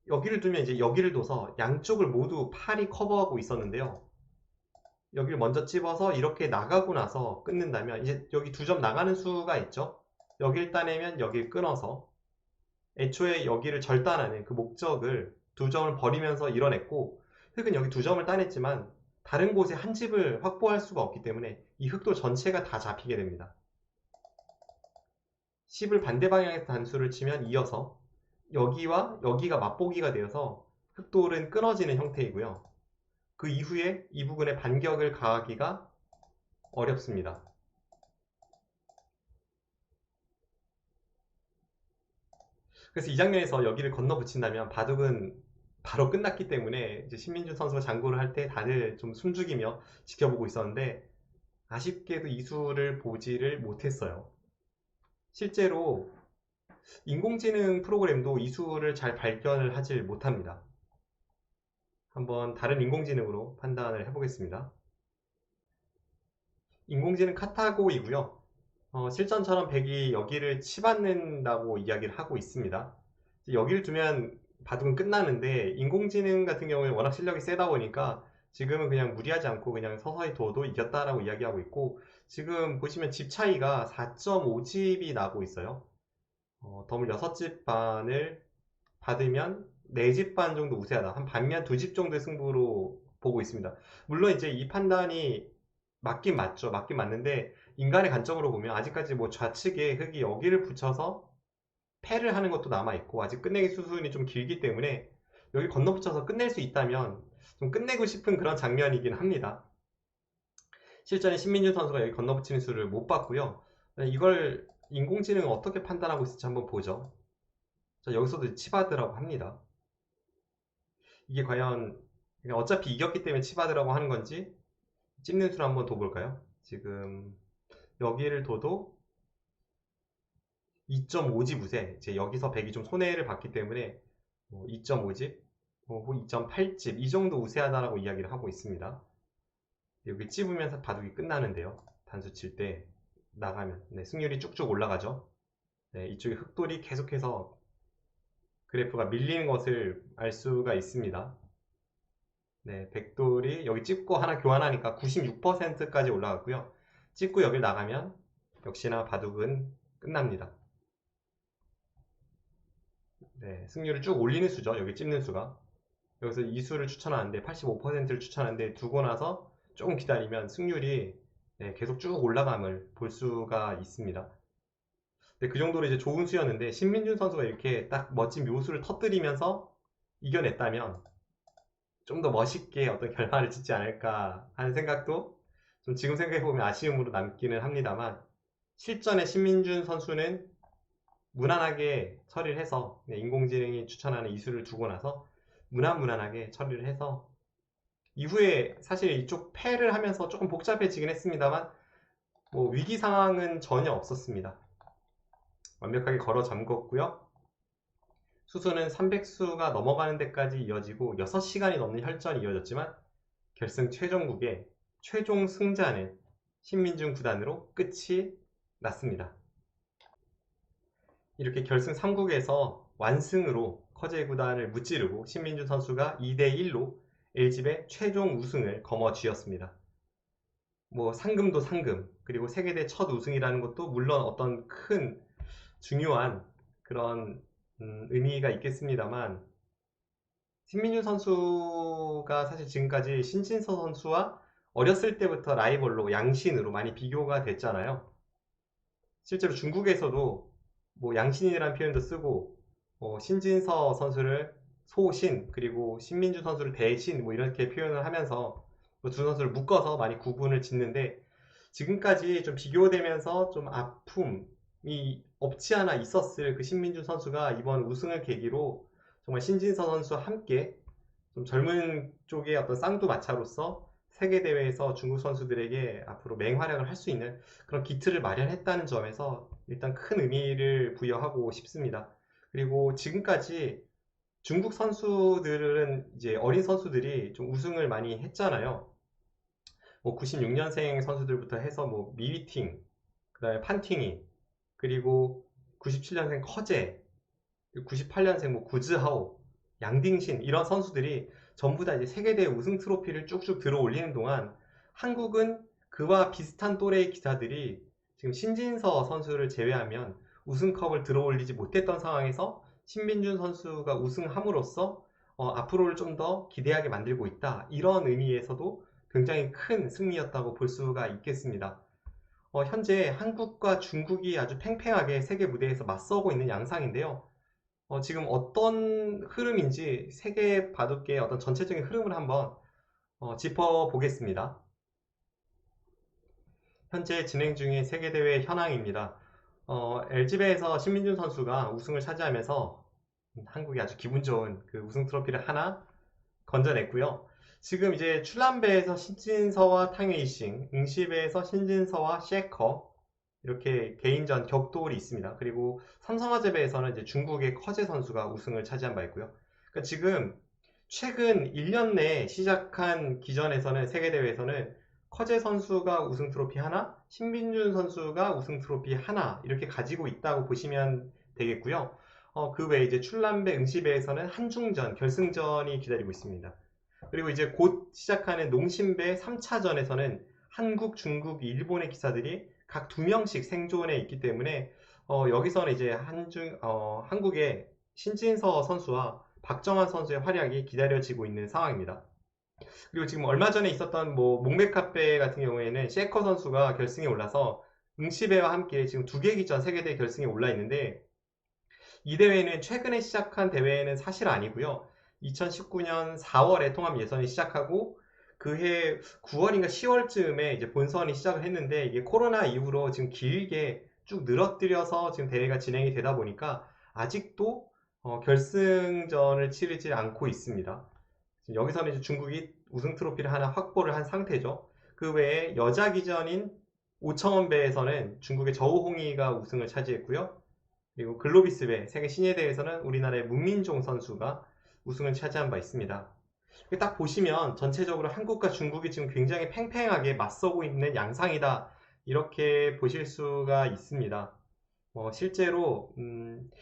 여기를 두면 이제 여기를 둬서 양쪽을 모두 팔이 커버하고 있었는데요. 여기를 먼저 찝어서 이렇게 나가고 나서 끊는다면 이제 여기 두 점 나가는 수가 있죠. 여기를 따내면 여기를 끊어서 애초에 여기를 절단하는 그 목적을 두 점을 버리면서 이뤄냈고 흑은 여기 두 점을 따냈지만 다른 곳에 한 집을 확보할 수가 없기 때문에 이 흑도 전체가 다 잡히게 됩니다. 10을 반대 방향에서 단수를 치면 이어서 여기와 여기가 맛보기가 되어서 흑돌은 끊어지는 형태이고요. 그 이후에 이 부분에 반격을 가하기가 어렵습니다. 그래서 이 장면에서 여기를 건너 붙인다면 바둑은 바로 끝났기 때문에 이제 신민준 선수가 장구를 할 때 다들 좀 숨죽이며 지켜보고 있었는데 아쉽게도 이 수를 보지를 못했어요. 실제로 인공지능 프로그램도 이 수를 잘 발견을 하질 못합니다. 한번 다른 인공지능으로 판단을 해보겠습니다. 인공지능 카타고이고요. 실전처럼 백이 여기를 치받는다고 이야기를 하고 있습니다. 여기를 두면 바둑은 끝나는데 인공지능 같은 경우에 워낙 실력이 세다 보니까 지금은 그냥 무리하지 않고 그냥 서서히 둬도 이겼다라고 이야기하고 있고 지금 보시면 집 차이가 4.5집이 나고 있어요. 덤을 6집 반을 받으면 4집 반 정도 우세하다. 한 반면 2집 정도의 승부로 보고 있습니다. 물론 이제 이 판단이 맞긴 맞죠. 맞긴 맞는데 인간의 관점으로 보면 아직까지 뭐 좌측에 흑이 여기를 붙여서 패를 하는 것도 남아있고 아직 끝내기 수순이 좀 길기 때문에 여기 건너붙여서 끝낼 수 있다면 좀 끝내고 싶은 그런 장면이긴 합니다. 실전에 신민준 선수가 여기 건너붙이는 수를 못 봤고요. 이걸 인공지능은 어떻게 판단하고 있을지 한번 보죠. 자, 여기서도 치바드라고 합니다. 이게 과연 어차피 이겼기 때문에 치바드라고 하는 건지 찝는 수를 한번 둬볼까요? 지금 여기를 둬도 2.5집 우세 이제 여기서 백이 좀 손해를 봤기 때문에 2.5집 혹은 2.8집 이 정도 우세하다라고 이야기를 하고 있습니다. 여기 찝으면서 바둑이 끝나는데요. 단수 칠 때 나가면 네, 승률이 쭉쭉 올라가죠. 네, 이쪽에 흑돌이 계속해서 그래프가 밀리는 것을 알 수가 있습니다. 네, 백돌이 여기 찍고 하나 교환하니까 96%까지 올라갔고요. 찍고 여길 나가면 역시나 바둑은 끝납니다. 네, 승률을 쭉 올리는 수죠. 여기 찍는 수가. 여기서 이 수를 추천하는데 85%를 추천하는데 두고 나서 조금 기다리면 승률이 네, 계속 쭉 올라감을 볼 수가 있습니다. 네, 그 정도로 이제 좋은 수였는데 신민준 선수가 이렇게 딱 멋진 묘수를 터뜨리면서 이겨냈다면 좀 더 멋있게 어떤 결말을 짓지 않을까 하는 생각도 좀 지금 생각해보면 아쉬움으로 남기는 합니다만 실전에 신민준 선수는 무난하게 처리를 해서 인공지능이 추천하는 이수를 두고 나서 무난무난하게 처리를 해서 이후에 사실 이쪽 패를 하면서 조금 복잡해지긴 했습니다만 뭐 위기 상황은 전혀 없었습니다. 완벽하게 걸어 잠궜고요. 수수는 300수가 넘어가는 데까지 이어지고 6시간이 넘는 혈전이 이어졌지만 결승 최종국의 최종 승자는 신민준 구단으로 끝이 났습니다. 이렇게 결승 3국에서 완승으로 커제 구단을 무찌르고 신민준 선수가 2대1로 LG배 최종 우승을 거머쥐었습니다. 뭐 상금도 상금, 그리고 세계대 첫 우승이라는 것도 물론 어떤 큰 중요한 그런 의미가 있겠습니다만 신민준 선수가 사실 지금까지 신진서 선수와 어렸을 때부터 라이벌로 양신으로 많이 비교가 됐잖아요. 실제로 중국에서도 뭐 양신이라는 표현도 쓰고 신진서 선수를 소신 그리고 신민준 선수를 대신 뭐 이렇게 표현을 하면서 두 선수를 묶어서 많이 구분을 짓는데 지금까지 좀 비교되면서 좀 아픔이 없지 않아 있었을 그 신민준 선수가 이번 우승을 계기로 정말 신진서 선수와 함께 좀 젊은 쪽의 어떤 쌍두마차로서 세계대회에서 중국 선수들에게 앞으로 맹활약을 할 수 있는 그런 기틀을 마련했다는 점에서 일단 큰 의미를 부여하고 싶습니다. 그리고 지금까지 중국 선수들은 이제 어린 선수들이 좀 우승을 많이 했잖아요. 뭐 96년생 선수들부터 해서 뭐 미위팅, 그 다음에 판팅이, 그리고 97년생 커제, 98년생 뭐 구즈하오, 양딩신 이런 선수들이 전부 다 이제 세계대회 우승 트로피를 쭉쭉 들어 올리는 동안 한국은 그와 비슷한 또래의 기사들이 지금 신진서 선수를 제외하면 우승컵을 들어 올리지 못했던 상황에서 신민준 선수가 우승함으로써 앞으로를 좀 더 기대하게 만들고 있다. 이런 의미에서도 굉장히 큰 승리였다고 볼 수가 있겠습니다. 현재 한국과 중국이 아주 팽팽하게 세계 무대에서 맞서고 있는 양상인데요. 지금 어떤 흐름인지 세계 바둑계의 어떤 전체적인 흐름을 한번 짚어보겠습니다. 현재 진행 중인 세계대회 현황입니다. LG배에서 신민준 선수가 우승을 차지하면서 한국이 아주 기분 좋은 그 우승 트로피를 하나 건져냈고요. 지금 이제 출란배에서 신진서와 탕웨이싱, 응시배에서 신진서와 셰커 이렇게 개인전 격돌이 있습니다. 그리고 삼성화재배에서는 이제 중국의 커제 선수가 우승을 차지한 바 있고요. 그러니까 지금 최근 1년 내에 시작한 기전에서는 세계대회에서는 커제 선수가 우승 트로피 하나, 신민준 선수가 우승 트로피 하나 이렇게 가지고 있다고 보시면 되겠고요. 그 외에 이제 출란배, 응시배에서는 한중전, 결승전이 기다리고 있습니다. 그리고 이제 곧 시작하는 농심배 3차전에서는 한국, 중국, 일본의 기사들이 각 2명씩 생존해 있기 때문에 여기서는 이제 한국의 신진서 선수와 박정환 선수의 활약이 기다려지고 있는 상황입니다. 그리고 지금 얼마 전에 있었던 뭐 몽백카페 같은 경우에는 셰커 선수가 결승에 올라서 응시배와 함께 지금 2개 기전 세계대회 결승에 올라 있는데 이 대회는 최근에 시작한 대회는 사실 아니고요. 2019년 4월에 통합 예선이 시작하고 그해 9월인가 10월쯤에 이제 본선이 시작을 했는데 이게 코로나 이후로 지금 길게 쭉 늘어뜨려서 지금 대회가 진행이 되다 보니까 아직도 결승전을 치르지 않고 있습니다. 여기서는 이제 중국이 우승 트로피를 하나 확보를 한 상태죠. 그 외에 여자 기전인 5,000원배에서는 중국의 저우홍이가 우승을 차지했고요. 그리고 글로비스배 세계 신예대회에서는 우리나라의 문민종 선수가 우승을 차지한 바 있습니다. 딱 보시면 전체적으로 한국과 중국이 지금 굉장히 팽팽하게 맞서고 있는 양상이다. 이렇게 보실 수가 있습니다. 실제로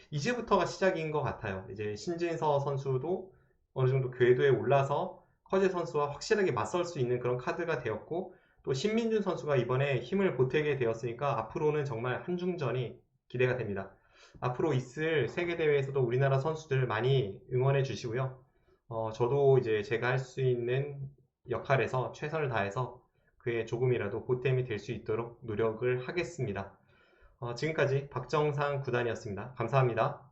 이제부터가 시작인 것 같아요. 이제 신진서 선수도 어느 정도 궤도에 올라서 커제 선수와 확실하게 맞설 수 있는 그런 카드가 되었고, 또 신민준 선수가 이번에 힘을 보태게 되었으니까 앞으로는 정말 한중전이 기대가 됩니다. 앞으로 있을 세계대회에서도 우리나라 선수들 많이 응원해 주시고요. 저도 이제 제가 할 수 있는 역할에서 최선을 다해서 그에 조금이라도 보탬이 될 수 있도록 노력을 하겠습니다. 지금까지 박정상 구단이었습니다. 감사합니다.